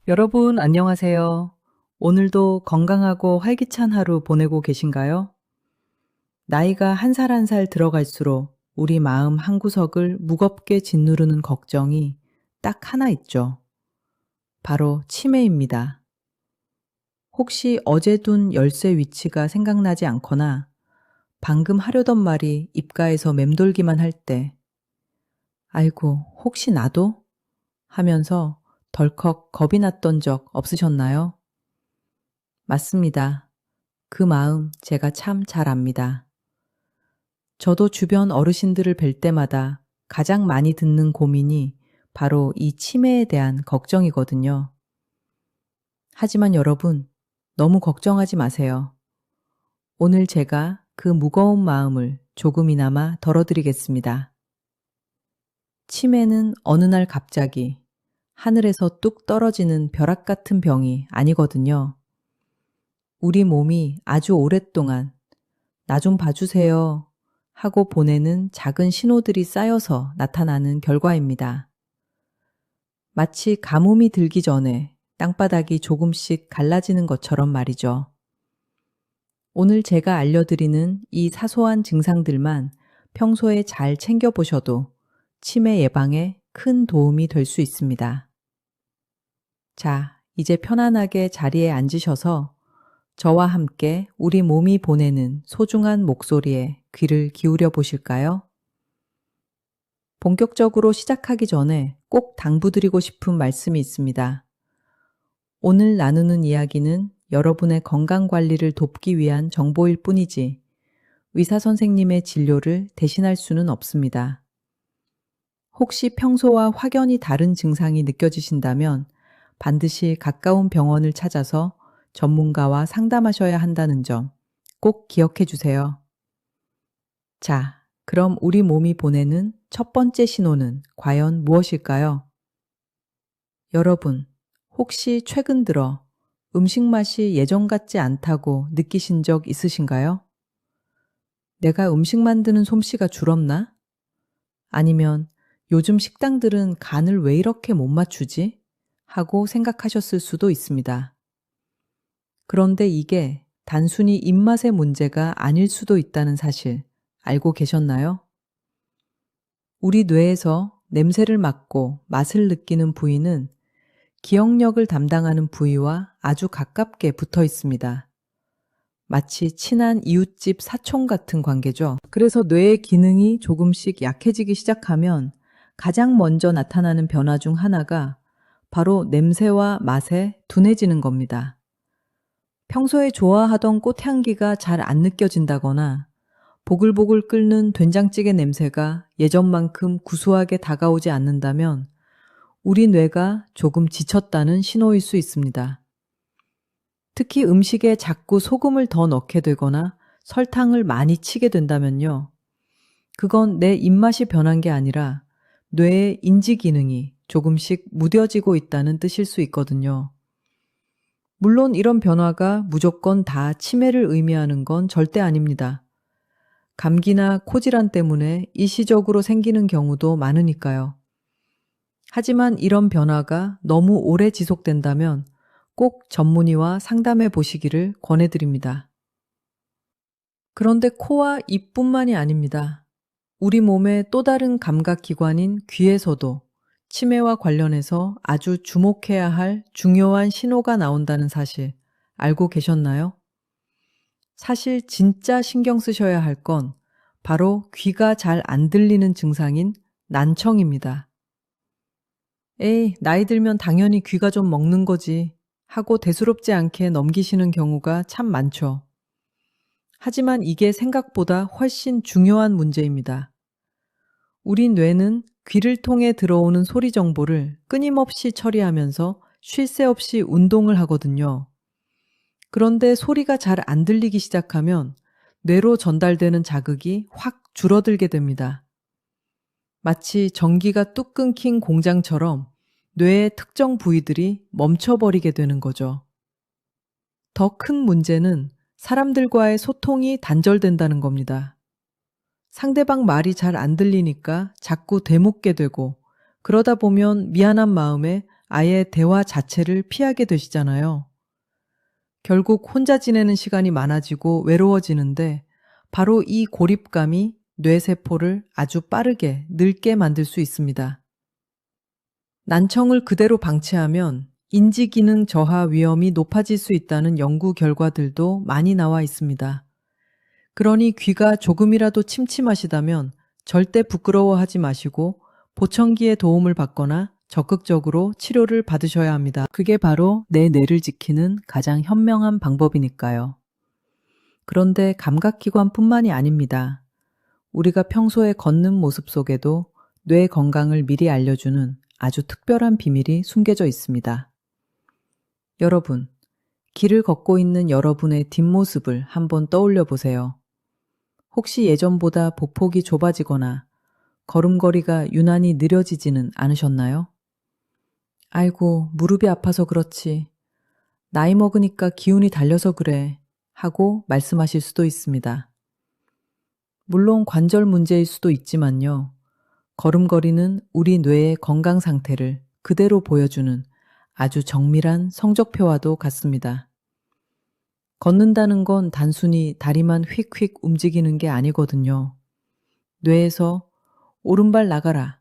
여러분, 안녕하세요. 오늘도 건강하고 활기찬 하루 보내고 계신가요? 나이가 한 살 한 살 들어갈수록 우리 마음 한구석을 무겁게 짓누르는 걱정이 딱 하나 있죠. 바로 치매입니다. 혹시 어제 둔 열쇠 위치가 생각나지 않거나 방금 하려던 말이 입가에서 맴돌기만 할 때, 아이고, 혹시 나도? 하면서 덜컥 겁이 났던 적 없으셨나요? 맞습니다. 그 마음 제가 참 잘 압니다. 저도 주변 어르신들을 뵐 때마다 가장 많이 듣는 고민이 바로 이 치매에 대한 걱정이거든요. 하지만 여러분, 너무 걱정하지 마세요. 오늘 제가 그 무거운 마음을 조금이나마 덜어드리겠습니다. 치매는 어느 날 갑자기 하늘에서 뚝 떨어지는 벼락 같은 병이 아니거든요. 우리 몸이 아주 오랫동안 나 좀 봐주세요 하고 보내는 작은 신호들이 쌓여서 나타나는 결과입니다. 마치 가뭄이 들기 전에 땅바닥이 조금씩 갈라지는 것처럼 말이죠. 오늘 제가 알려드리는 이 사소한 증상들만 평소에 잘 챙겨보셔도 치매 예방에 큰 도움이 될 수 있습니다. 자, 이제 편안하게 자리에 앉으셔서 저와 함께 우리 몸이 보내는 소중한 목소리에 귀를 기울여 보실까요? 본격적으로 시작하기 전에 꼭 당부드리고 싶은 말씀이 있습니다. 오늘 나누는 이야기는 여러분의 건강 관리를 돕기 위한 정보일 뿐이지 의사 선생님의 진료를 대신할 수는 없습니다. 혹시 평소와 확연히 다른 증상이 느껴지신다면 반드시 가까운 병원을 찾아서 전문가와 상담하셔야 한다는 점 꼭 기억해 주세요. 자, 그럼 우리 몸이 보내는 첫 번째 신호는 과연 무엇일까요? 여러분, 혹시 최근 들어 음식 맛이 예전 같지 않다고 느끼신 적 있으신가요? 내가 음식 만드는 솜씨가 줄었나? 아니면 요즘 식당들은 간을 왜 이렇게 못 맞추지? 하고 생각하셨을 수도 있습니다. 그런데 이게 단순히 입맛의 문제가 아닐 수도 있다는 사실 알고 계셨나요? 우리 뇌에서 냄새를 맡고 맛을 느끼는 부위는 기억력을 담당하는 부위와 아주 가깝게 붙어 있습니다. 마치 친한 이웃집 사촌 같은 관계죠. 그래서 뇌의 기능이 조금씩 약해지기 시작하면 가장 먼저 나타나는 변화 중 하나가 바로 냄새와 맛에 둔해지는 겁니다. 평소에 좋아하던 꽃향기가 잘 안 느껴진다거나 보글보글 끓는 된장찌개 냄새가 예전만큼 구수하게 다가오지 않는다면 우리 뇌가 조금 지쳤다는 신호일 수 있습니다. 특히 음식에 자꾸 소금을 더 넣게 되거나 설탕을 많이 치게 된다면요. 그건 내 입맛이 변한 게 아니라 뇌의 인지 기능이 조금씩 무뎌지고 있다는 뜻일 수 있거든요. 물론 이런 변화가 무조건 다 치매를 의미하는 건 절대 아닙니다. 감기나 코질환 때문에 일시적으로 생기는 경우도 많으니까요. 하지만 이런 변화가 너무 오래 지속된다면 꼭 전문의와 상담해 보시기를 권해드립니다. 그런데 코와 입뿐만이 아닙니다. 우리 몸의 또 다른 감각 기관인 귀에서도 치매와 관련해서 아주 주목해야 할 중요한 신호가 나온다는 사실 알고 계셨나요? 사실 진짜 신경 쓰셔야 할 건 바로 귀가 잘 안 들리는 증상인 난청입니다. 에이, 나이 들면 당연히 귀가 좀 먹는 거지 하고 대수롭지 않게 넘기시는 경우가 참 많죠. 하지만 이게 생각보다 훨씬 중요한 문제입니다. 우리 뇌는 귀를 통해 들어오는 소리 정보를 끊임없이 처리하면서 쉴 새 없이 운동을 하거든요. 그런데 소리가 잘 안 들리기 시작하면 뇌로 전달되는 자극이 확 줄어들게 됩니다. 마치 전기가 뚝 끊긴 공장처럼 뇌의 특정 부위들이 멈춰버리게 되는 거죠. 더 큰 문제는 사람들과의 소통이 단절된다는 겁니다. 상대방 말이 잘 안 들리니까 자꾸 되묻게 되고 그러다 보면 미안한 마음에 아예 대화 자체를 피하게 되시잖아요. 결국 혼자 지내는 시간이 많아지고 외로워지는데 바로 이 고립감이 뇌세포를 아주 빠르게 늙게 만들 수 있습니다. 난청을 그대로 방치하면 인지기능 저하 위험이 높아질 수 있다는 연구 결과들도 많이 나와 있습니다. 그러니 귀가 조금이라도 침침하시다면 절대 부끄러워하지 마시고 보청기의 도움을 받거나 적극적으로 치료를 받으셔야 합니다. 그게 바로 내 뇌를 지키는 가장 현명한 방법이니까요. 그런데 감각기관뿐만이 아닙니다. 우리가 평소에 걷는 모습 속에도 뇌 건강을 미리 알려주는 아주 특별한 비밀이 숨겨져 있습니다. 여러분, 길을 걷고 있는 여러분의 뒷모습을 한번 떠올려 보세요. 혹시 예전보다 보폭이 좁아지거나 걸음걸이가 유난히 느려지지는 않으셨나요? 아이고, 무릎이 아파서 그렇지. 나이 먹으니까 기운이 달려서 그래. 하고 말씀하실 수도 있습니다. 물론 관절 문제일 수도 있지만요. 걸음걸이는 우리 뇌의 건강 상태를 그대로 보여주는 아주 정밀한 성적표와도 같습니다. 걷는다는 건 단순히 다리만 휙휙 움직이는 게 아니거든요. 뇌에서 오른발 나가라.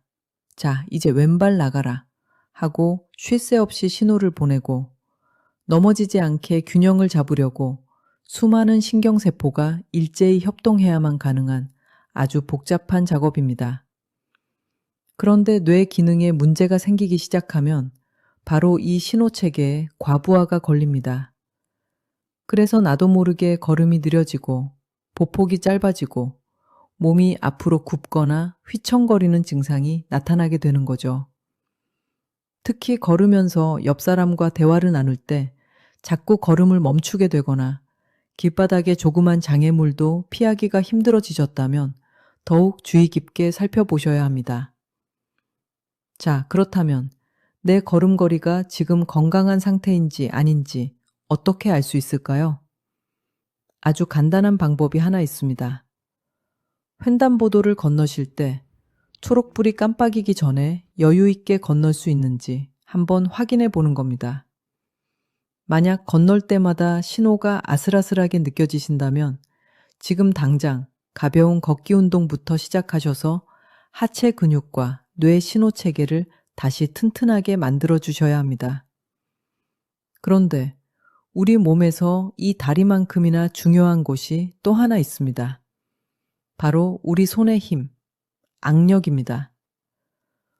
자, 이제 왼발 나가라. 하고 쉴 새 없이 신호를 보내고 넘어지지 않게 균형을 잡으려고 수많은 신경세포가 일제히 협동해야만 가능한 아주 복잡한 작업입니다. 그런데 뇌 기능에 문제가 생기기 시작하면 바로 이 신호체계에 과부하가 걸립니다. 그래서 나도 모르게 걸음이 느려지고 보폭이 짧아지고 몸이 앞으로 굽거나 휘청거리는 증상이 나타나게 되는 거죠. 특히 걸으면서 옆 사람과 대화를 나눌 때 자꾸 걸음을 멈추게 되거나 길바닥에 조그만 장애물도 피하기가 힘들어지셨다면 더욱 주의 깊게 살펴보셔야 합니다. 자, 그렇다면 내 걸음걸이가 지금 건강한 상태인지 아닌지 어떻게 알 수 있을까요? 아주 간단한 방법이 하나 있습니다. 횡단보도를 건너실 때 초록불이 깜빡이기 전에 여유 있게 건널 수 있는지 한번 확인해 보는 겁니다. 만약 건널 때마다 신호가 아슬아슬하게 느껴지신다면 지금 당장 가벼운 걷기 운동부터 시작하셔서 하체 근육과 뇌 신호 체계를 다시 튼튼하게 만들어 주셔야 합니다. 그런데 우리 몸에서 이 다리만큼이나 중요한 곳이 또 하나 있습니다. 바로 우리 손의 힘, 악력입니다.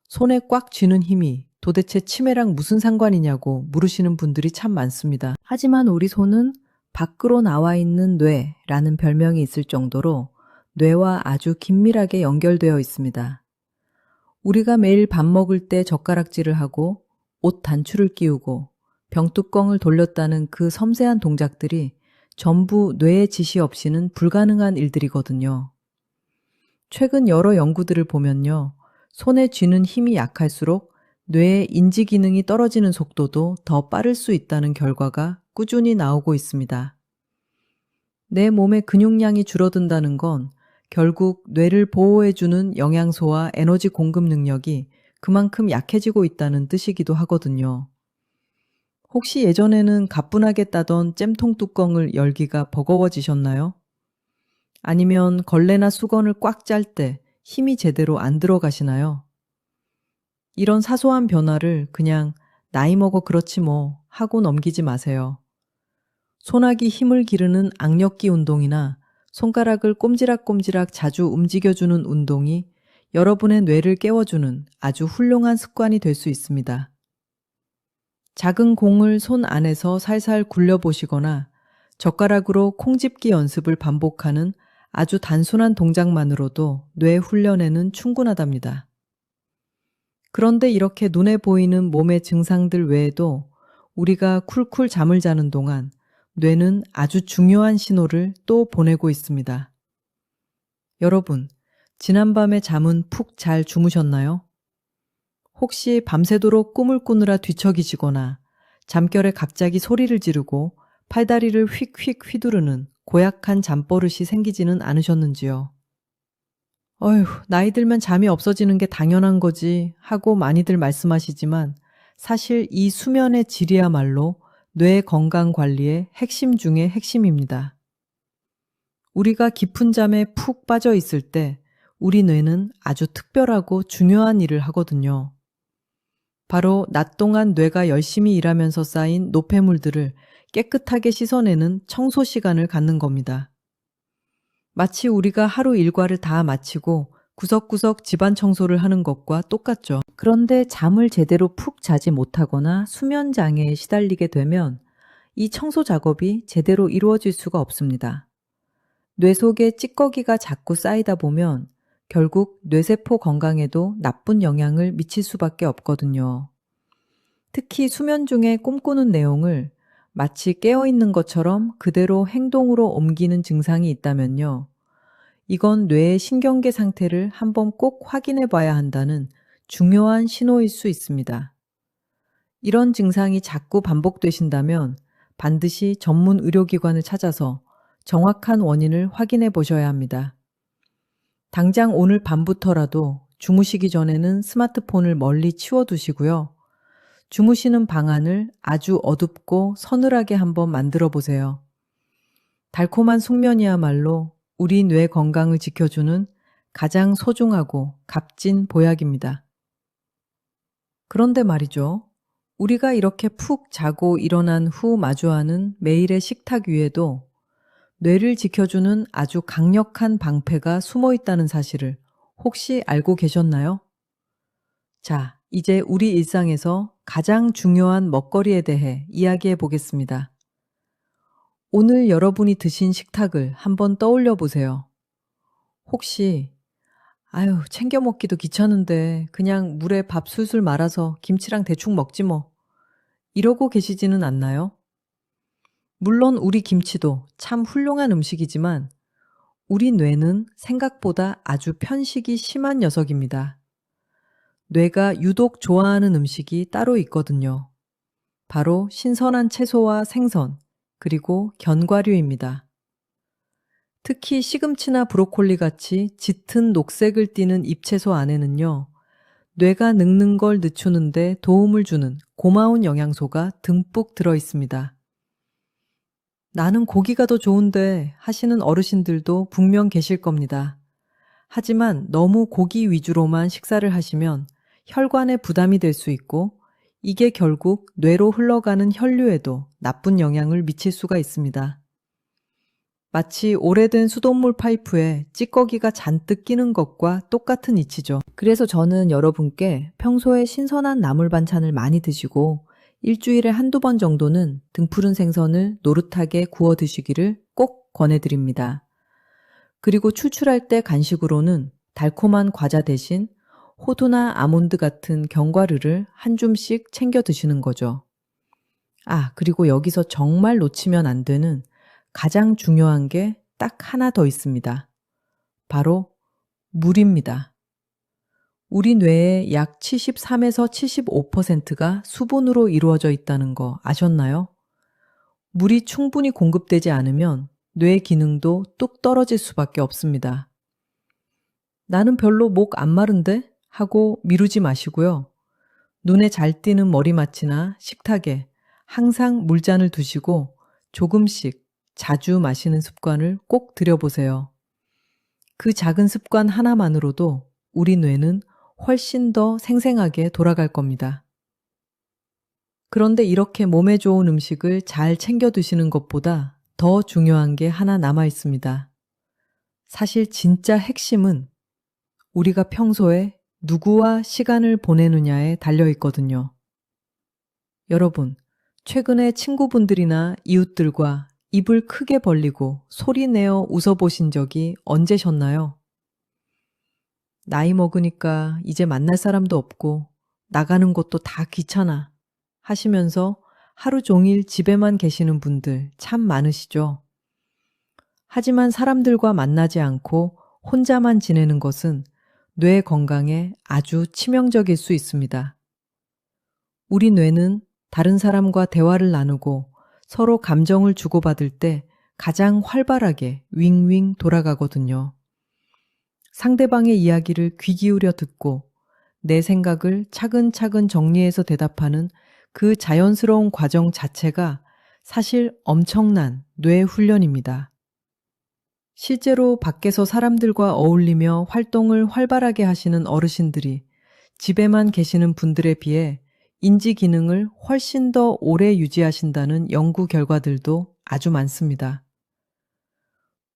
손에 꽉 쥐는 힘이 도대체 치매랑 무슨 상관이냐고 물으시는 분들이 참 많습니다. 하지만 우리 손은 밖으로 나와 있는 뇌라는 별명이 있을 정도로 뇌와 아주 긴밀하게 연결되어 있습니다. 우리가 매일 밥 먹을 때 젓가락질을 하고 옷 단추를 끼우고 병뚜껑을 돌렸다는 그 섬세한 동작들이 전부 뇌의 지시 없이는 불가능한 일들이거든요. 최근 여러 연구들을 보면요. 손에 쥐는 힘이 약할수록 뇌의 인지 기능이 떨어지는 속도도 더 빠를 수 있다는 결과가 꾸준히 나오고 있습니다. 내 몸의 근육량이 줄어든다는 건 결국 뇌를 보호해주는 영양소와 에너지 공급 능력이 그만큼 약해지고 있다는 뜻이기도 하거든요. 혹시 예전에는 가뿐하게 따던 잼통 뚜껑을 열기가 버거워지셨나요? 아니면 걸레나 수건을 꽉 짤 때 힘이 제대로 안 들어가시나요? 이런 사소한 변화를 그냥 나이 먹어 그렇지 뭐 하고 넘기지 마세요. 손아귀 힘을 기르는 악력기 운동이나 손가락을 꼼지락꼼지락 자주 움직여주는 운동이 여러분의 뇌를 깨워주는 아주 훌륭한 습관이 될 수 있습니다. 작은 공을 손 안에서 살살 굴려보시거나 젓가락으로 콩집기 연습을 반복하는 아주 단순한 동작만으로도 뇌 훈련에는 충분하답니다. 그런데 이렇게 눈에 보이는 몸의 증상들 외에도 우리가 쿨쿨 잠을 자는 동안 뇌는 아주 중요한 신호를 또 보내고 있습니다. 여러분, 지난밤에 잠은 푹 잘 주무셨나요? 혹시 밤새도록 꿈을 꾸느라 뒤척이시거나 잠결에 갑자기 소리를 지르고 팔다리를 휙휙 휘두르는 고약한 잠버릇이 생기지는 않으셨는지요? 어휴, 나이 들면 잠이 없어지는 게 당연한 거지 하고 많이들 말씀하시지만 사실 이 수면의 질이야말로 뇌 건강 관리의 핵심 중의 핵심입니다. 우리가 깊은 잠에 푹 빠져 있을 때 우리 뇌는 아주 특별하고 중요한 일을 하거든요. 바로 낮 동안 뇌가 열심히 일하면서 쌓인 노폐물들을 깨끗하게 씻어내는 청소 시간을 갖는 겁니다. 마치 우리가 하루 일과를 다 마치고 구석구석 집안 청소를 하는 것과 똑같죠. 그런데 잠을 제대로 푹 자지 못하거나 수면 장애에 시달리게 되면 이 청소 작업이 제대로 이루어질 수가 없습니다. 뇌 속에 찌꺼기가 자꾸 쌓이다 보면 결국 뇌세포 건강에도 나쁜 영향을 미칠 수밖에 없거든요. 특히 수면 중에 꿈꾸는 내용을 마치 깨어있는 것처럼 그대로 행동으로 옮기는 증상이 있다면요. 이건 뇌의 신경계 상태를 한번 꼭 확인해 봐야 한다는 중요한 신호일 수 있습니다. 이런 증상이 자꾸 반복되신다면 반드시 전문 의료기관을 찾아서 정확한 원인을 확인해 보셔야 합니다. 당장 오늘 밤부터라도 주무시기 전에는 스마트폰을 멀리 치워두시고요. 주무시는 방안을 아주 어둡고 서늘하게 한번 만들어 보세요. 달콤한 숙면이야말로 우리 뇌 건강을 지켜주는 가장 소중하고 값진 보약입니다. 그런데 말이죠. 우리가 이렇게 푹 자고 일어난 후 마주하는 매일의 식탁 위에도 뇌를 지켜주는 아주 강력한 방패가 숨어 있다는 사실을 혹시 알고 계셨나요? 자, 이제 우리 일상에서 가장 중요한 먹거리에 대해 이야기해 보겠습니다. 오늘 여러분이 드신 식탁을 한번 떠올려 보세요. 혹시 아유, 챙겨 먹기도 귀찮은데 그냥 물에 밥 술술 말아서 김치랑 대충 먹지 뭐. 이러고 계시지는 않나요? 물론 우리 김치도 참 훌륭한 음식이지만 우리 뇌는 생각보다 아주 편식이 심한 녀석입니다. 뇌가 유독 좋아하는 음식이 따로 있거든요. 바로 신선한 채소와 생선, 그리고 견과류입니다. 특히 시금치나 브로콜리 같이 짙은 녹색을 띠는 잎채소 안에는요, 뇌가 늙는 걸 늦추는데 도움을 주는 고마운 영양소가 듬뿍 들어 있습니다. 나는 고기가 더 좋은데 하시는 어르신들도 분명 계실 겁니다. 하지만 너무 고기 위주로만 식사를 하시면 혈관에 부담이 될 수 있고 이게 결국 뇌로 흘러가는 혈류에도 나쁜 영향을 미칠 수가 있습니다. 마치 오래된 수돗물 파이프에 찌꺼기가 잔뜩 끼는 것과 똑같은 이치죠. 그래서 저는 여러분께 평소에 신선한 나물 반찬을 많이 드시고 일주일에 한두 번 정도는 등푸른 생선을 노릇하게 구워 드시기를 꼭 권해드립니다. 그리고 출출할 때 간식으로는 달콤한 과자 대신 호두나 아몬드 같은 견과류를 한 줌씩 챙겨 드시는 거죠. 아, 그리고 여기서 정말 놓치면 안 되는 가장 중요한 게 딱 하나 더 있습니다. 바로 물입니다. 우리 뇌의 약 73에서 75%가 수분으로 이루어져 있다는 거 아셨나요? 물이 충분히 공급되지 않으면 뇌 기능도 뚝 떨어질 수밖에 없습니다. 나는 별로 목 안 마른데? 하고 미루지 마시고요. 눈에 잘 띄는 머리맡이나 식탁에 항상 물잔을 두시고 조금씩 자주 마시는 습관을 꼭 들여보세요. 그 작은 습관 하나만으로도 우리 뇌는 훨씬 더 생생하게 돌아갈 겁니다. 그런데 이렇게 몸에 좋은 음식을 잘 챙겨 드시는 것보다 더 중요한 게 하나 남아 있습니다. 사실 진짜 핵심은 우리가 평소에 누구와 시간을 보내느냐에 달려 있거든요. 여러분, 최근에 친구분들이나 이웃들과 입을 크게 벌리고 소리 내어 웃어보신 적이 언제셨나요? 나이 먹으니까 이제 만날 사람도 없고 나가는 것도 다 귀찮아 하시면서 하루 종일 집에만 계시는 분들 참 많으시죠? 하지만 사람들과 만나지 않고 혼자만 지내는 것은 뇌 건강에 아주 치명적일 수 있습니다. 우리 뇌는 다른 사람과 대화를 나누고 서로 감정을 주고받을 때 가장 활발하게 윙윙 돌아가거든요. 상대방의 이야기를 귀 기울여 듣고 내 생각을 차근차근 정리해서 대답하는 그 자연스러운 과정 자체가 사실 엄청난 뇌 훈련입니다. 실제로 밖에서 사람들과 어울리며 활동을 활발하게 하시는 어르신들이 집에만 계시는 분들에 비해 인지 기능을 훨씬 더 오래 유지하신다는 연구 결과들도 아주 많습니다.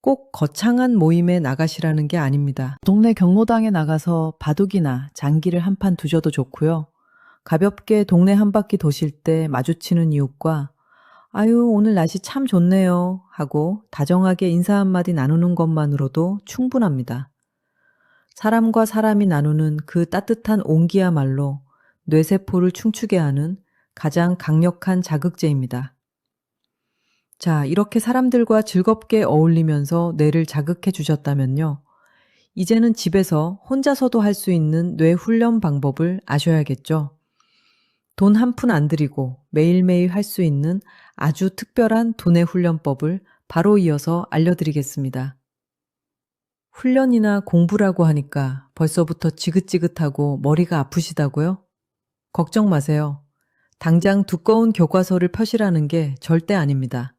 꼭 거창한 모임에 나가시라는 게 아닙니다. 동네 경로당에 나가서 바둑이나 장기를 한 판 두셔도 좋고요. 가볍게 동네 한 바퀴 도실 때 마주치는 이웃과 아유, 오늘 날씨 참 좋네요 하고 다정하게 인사 한마디 나누는 것만으로도 충분합니다. 사람과 사람이 나누는 그 따뜻한 온기야말로 뇌세포를 춤추게 하는 가장 강력한 자극제입니다. 자, 이렇게 사람들과 즐겁게 어울리면서 뇌를 자극해 주셨다면요. 이제는 집에서 혼자서도 할 수 있는 뇌 훈련 방법을 아셔야겠죠. 돈 한 푼 안 들이고 매일매일 할 수 있는 아주 특별한 두뇌 훈련법을 바로 이어서 알려드리겠습니다. 훈련이나 공부라고 하니까 벌써부터 지긋지긋하고 머리가 아프시다고요? 걱정 마세요. 당장 두꺼운 교과서를 펴시라는 게 절대 아닙니다.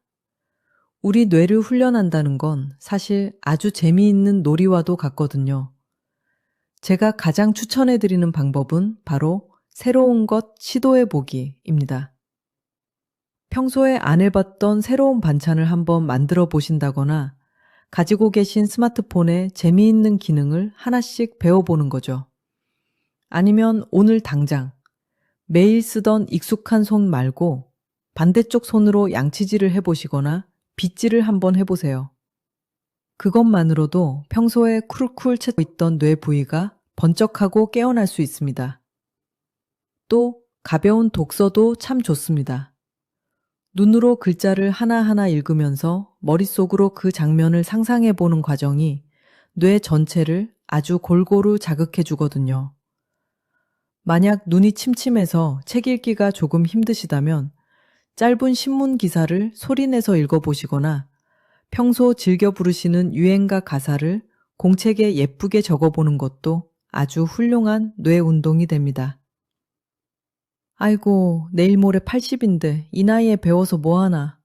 우리 뇌를 훈련한다는 건 사실 아주 재미있는 놀이와도 같거든요. 제가 가장 추천해드리는 방법은 바로 새로운 것 시도해보기입니다. 평소에 안 해봤던 새로운 반찬을 한번 만들어 보신다거나 가지고 계신 스마트폰에 재미있는 기능을 하나씩 배워보는 거죠. 아니면 오늘 당장 매일 쓰던 익숙한 손 말고 반대쪽 손으로 양치질을 해보시거나 빗질을 한번 해보세요. 그것만으로도 평소에 쿨쿨 채고 있던 뇌 부위가 번쩍하고 깨어날 수 있습니다. 또 가벼운 독서도 참 좋습니다. 눈으로 글자를 하나하나 읽으면서 머릿속으로 그 장면을 상상해보는 과정이 뇌 전체를 아주 골고루 자극해 주거든요. 만약 눈이 침침해서 책 읽기가 조금 힘드시다면 짧은 신문 기사를 소리내서 읽어보시거나 평소 즐겨 부르시는 유행가 가사를 공책에 예쁘게 적어보는 것도 아주 훌륭한 뇌 운동이 됩니다. 아이고, 내일 모레 80인데 이 나이에 배워서 뭐하나.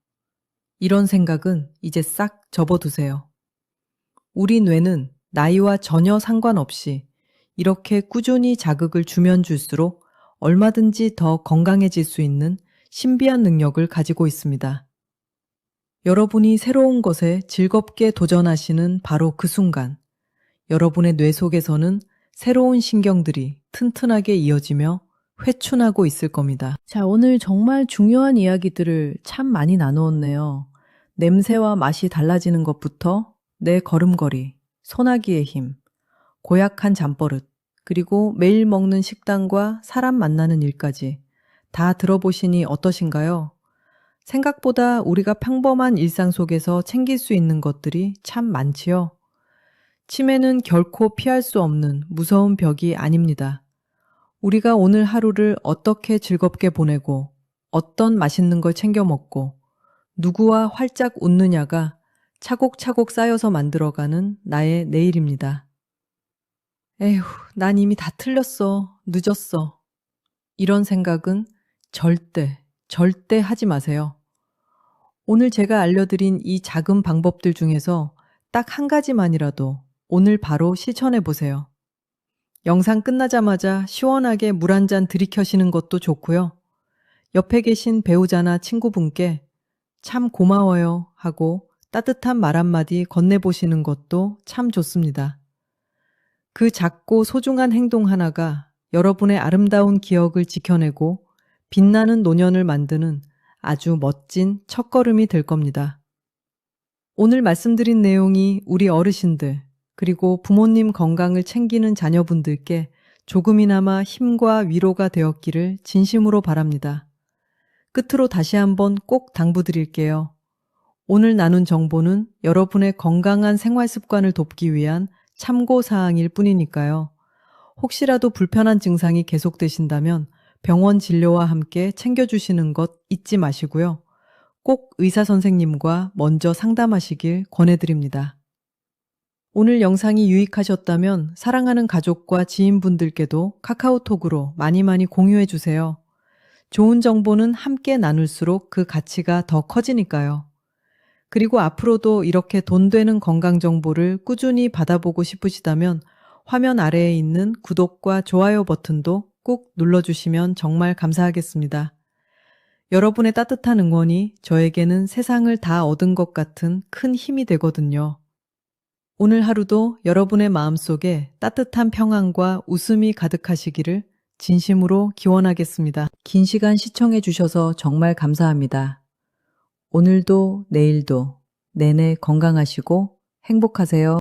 이런 생각은 이제 싹 접어두세요. 우리 뇌는 나이와 전혀 상관없이 이렇게 꾸준히 자극을 주면 줄수록 얼마든지 더 건강해질 수 있는 신비한 능력을 가지고 있습니다. 여러분이 새로운 것에 즐겁게 도전하시는 바로 그 순간, 여러분의 뇌 속에서는 새로운 신경들이 튼튼하게 이어지며 회춘하고 있을 겁니다. 자, 오늘 정말 중요한 이야기들을 참 많이 나누었네요. 냄새와 맛이 달라지는 것부터 내 걸음걸이, 소나기의 힘, 고약한 잠버릇, 그리고 매일 먹는 식단과 사람 만나는 일까지 다 들어보시니 어떠신가요? 생각보다 우리가 평범한 일상 속에서 챙길 수 있는 것들이 참 많지요. 치매는 결코 피할 수 없는 무서운 벽이 아닙니다. 우리가 오늘 하루를 어떻게 즐겁게 보내고 어떤 맛있는 걸 챙겨 먹고 누구와 활짝 웃느냐가 차곡차곡 쌓여서 만들어가는 나의 내일입니다. 에휴, 난 이미 다 틀렸어. 늦었어. 이런 생각은 절대 하지 마세요. 오늘 제가 알려드린 이 작은 방법들 중에서 딱 한 가지만이라도 오늘 바로 실천해 보세요. 영상 끝나자마자 시원하게 물 한 잔 들이켜시는 것도 좋고요. 옆에 계신 배우자나 친구분께 참 고마워요 하고 따뜻한 말 한마디 건네보시는 것도 참 좋습니다. 그 작고 소중한 행동 하나가 여러분의 아름다운 기억을 지켜내고 빛나는 노년을 만드는 아주 멋진 첫걸음이 될 겁니다. 오늘 말씀드린 내용이 우리 어르신들 그리고 부모님 건강을 챙기는 자녀분들께 조금이나마 힘과 위로가 되었기를 진심으로 바랍니다. 끝으로 다시 한번 꼭 당부드릴게요. 오늘 나눈 정보는 여러분의 건강한 생활 습관을 돕기 위한 참고사항일 뿐이니까요. 혹시라도 불편한 증상이 계속되신다면 병원 진료와 함께 챙겨주시는 것 잊지 마시고요. 꼭 의사 선생님과 먼저 상담하시길 권해드립니다. 오늘 영상이 유익하셨다면 사랑하는 가족과 지인분들께도 카카오톡으로 많이 공유해 주세요. 좋은 정보는 함께 나눌수록 그 가치가 더 커지니까요. 그리고 앞으로도 이렇게 돈 되는 건강 정보를 꾸준히 받아보고 싶으시다면 화면 아래에 있는 구독과 좋아요 버튼도 꼭 눌러주시면 정말 감사하겠습니다. 여러분의 따뜻한 응원이 저에게는 세상을 다 얻은 것 같은 큰 힘이 되거든요. 오늘 하루도 여러분의 마음속에 따뜻한 평안과 웃음이 가득하시기를 진심으로 기원하겠습니다. 긴 시간 시청해 주셔서 정말 감사합니다. 오늘도 내일도 내내 건강하시고 행복하세요.